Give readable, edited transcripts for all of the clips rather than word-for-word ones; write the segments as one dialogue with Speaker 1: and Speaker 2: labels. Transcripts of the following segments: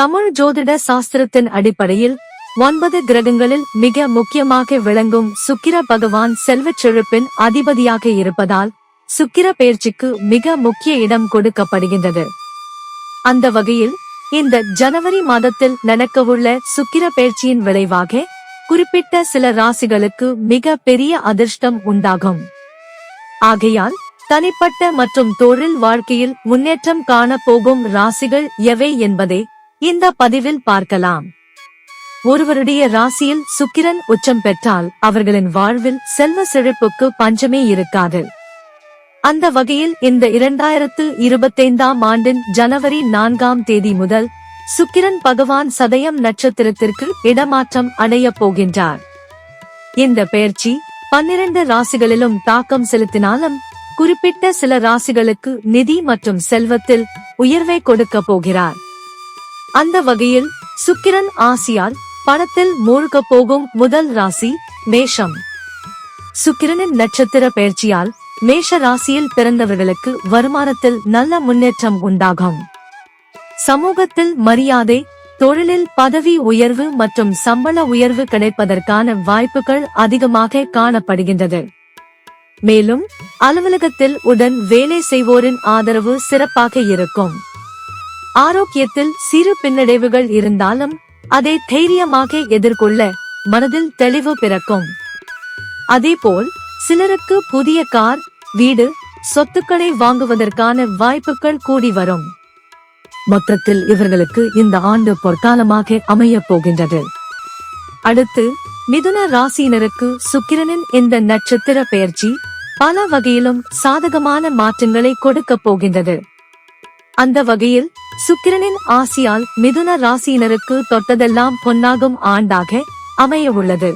Speaker 1: தமிழ் ஜோதிட சாஸ்திரத்தின் அடிப்படையில் 9 கிரகங்களில் மிக முக்கியமாக விளங்கும் சுக்கிர பகவான் செல்வச் செழிப்பின் அதிபதியாக இருப்பதால் சுக்கிர பெயர்ச்சிக்கு மிக முக்கிய இடம் கொடுக்கப்படுகின்றது. அந்த வகையில் இந்த ஜனவரி மாதத்தில் நடக்கவுள்ள சுக்கிர பெயர்ச்சியின் விளைவாக குறிப்பிட்ட சில ராசிகளுக்கு மிக பெரிய அதிர்ஷ்டம் உண்டாகும். ஆகையால் தனிப்பட்ட மற்றும் தொழில் வாழ்க்கையில் முன்னேற்றம் காண போகும் ராசிகள் எவை என்பதை இந்த பதிவில் பார்க்கலாம். ஒருவருடைய ராசியில் சுக்கிரன் உச்சம் பெற்றால் அவர்களின் வாழ்வில் செல்வ செழிப்புக்கு பஞ்சமே இருக்காது. அந்த வகையில் இந்த 2025ஆம் ஆண்டின் ஜனவரி 4ஆம் தேதி முதல் சுக்கிரன் பகவான் சதயம் நட்சத்திரத்திற்கு இடமாற்றம் அடையப் போகின்றார். இந்த பெயர்ச்சி 12 ராசிகளிலும் தாக்கம் செலுத்தினாலும் குறிப்பிட்ட சில ராசிகளுக்கு நிதி மற்றும் செல்வத்தில் உயர்வை கொடுக்க போகிறார். அந்த வகையில் சுக்கிரன் ஆசியால் பணத்தில் மூழ்க போகும் முதல் ராசி மேஷம். சுக்கிரனின் நட்சத்திர பெயர்ச்சியால் மேஷ ராசியில் பிறந்தவர்களுக்கு வருமானத்தில் நல்ல முன்னேற்றம் உண்டாகும். சமூகத்தில் மரியாதை, தொழிலில் பதவி உயர்வு மற்றும் சம்பள உயர்வு கிடைப்பதற்கான வாய்ப்புகள் அதிகமாக காணப்படுகின்றது. மேலும் அலுவலகத்தில் உடன் வேலை செய்வோரின் ஆதரவு சிறப்பாக இருக்கும். ஆரோக்கியத்தில் சிறு பின்னடைவுகள் இருந்தாலும் அதை தைரியமாக எதிர்கொள்ள மனதில் தெளிவு பிறக்கும். அதேபோல் சிலருக்கு புதிய கார், வீடு, சொத்துக்களை வாங்குவதற்கான வாய்ப்புகள் கூடி வரும். மொத்தத்தில் இவர்களுக்கு இந்த ஆண்டு பொற்காலமாக அமையப் போகின்றது. அடுத்து மிதுன ராசியினருக்கு சுக்கிரனின் இந்த நட்சத்திர பெயர்ச்சி பல வகையிலும் சாதகமான மாற்றங்களை கொடுக்க போகின்றது. அந்த வகையில் சுக்கிரனின் ஆசியால் மிதுன ராசியினருக்கு தொட்டதெல்லாம் பொன்னாகும் ஆண்டாக அமைய உள்ளது.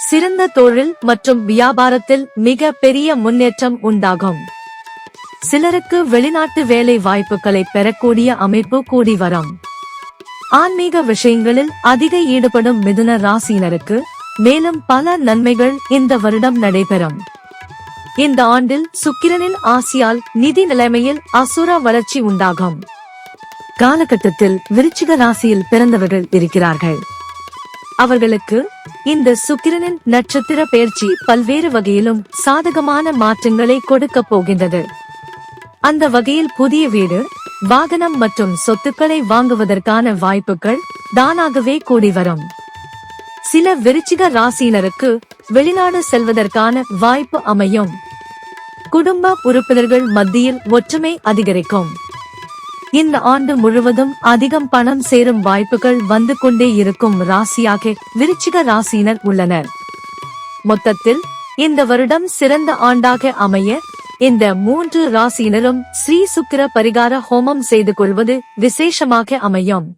Speaker 1: சிறந்த தொழில் மற்றும் வியாபாரத்தில் மிக பெரிய முன்னேற்றம் உண்டாகும். சிலருக்கு வெளிநாட்டு வேலை வாய்ப்புகளை பெறக்கூடிய அமைப்பு கூடி வரும். ஆன்மீக விஷயங்களில் அதிக ஈடுபடும் மிதுன ராசியினருக்கு மேலும் பல நன்மைகள் இந்த வருடம் நடைபெறும். இந்த ஆண்டில் சுக்கிரனின் ஆசியால் நிதி நிலைமையில் அசுர வளர்ச்சி உண்டாகும். காலகட்டத்தில் விருச்சிக ராசியில் பிறந்தவர்கள் இருக்கிறார்கள். அவர்களுக்கு இந்த சுக்கிரனின் நட்சத்திர பெயர்ச்சி பல்வேறு வகையிலும் சாதகமான மாற்றங்களை கொடுக்க போகின்றது. அந்த வகையில் புதிய வீடு, வாகனம் மற்றும் சொத்துக்களை வாங்குவதற்கான வாய்ப்புகள் தானாகவே கூடி வரும். சில விருச்சிக ராசியினருக்கு வெளிநாடு செல்வதற்கான வாய்ப்பு அமையும். குடும்ப உறுப்பினர்கள் மத்தியில் ஒற்றுமை அதிகரிக்கும். இந்த ஆண்டு முழுவதும் அதிகம் பணம் சேரும் வாய்ப்புகள் வந்து கொண்டே இருக்கும் ராசியாக விருச்சிக ராசியினர் உள்ளனர். மொத்தத்தில் இந்த வருடம் சிறந்த ஆண்டாக அமைய இந்த 3 ராசியினரும் ஸ்ரீ சுக்கிர பரிகார ஹோமம் செய்து கொள்வது விசேஷமாக அமையும்.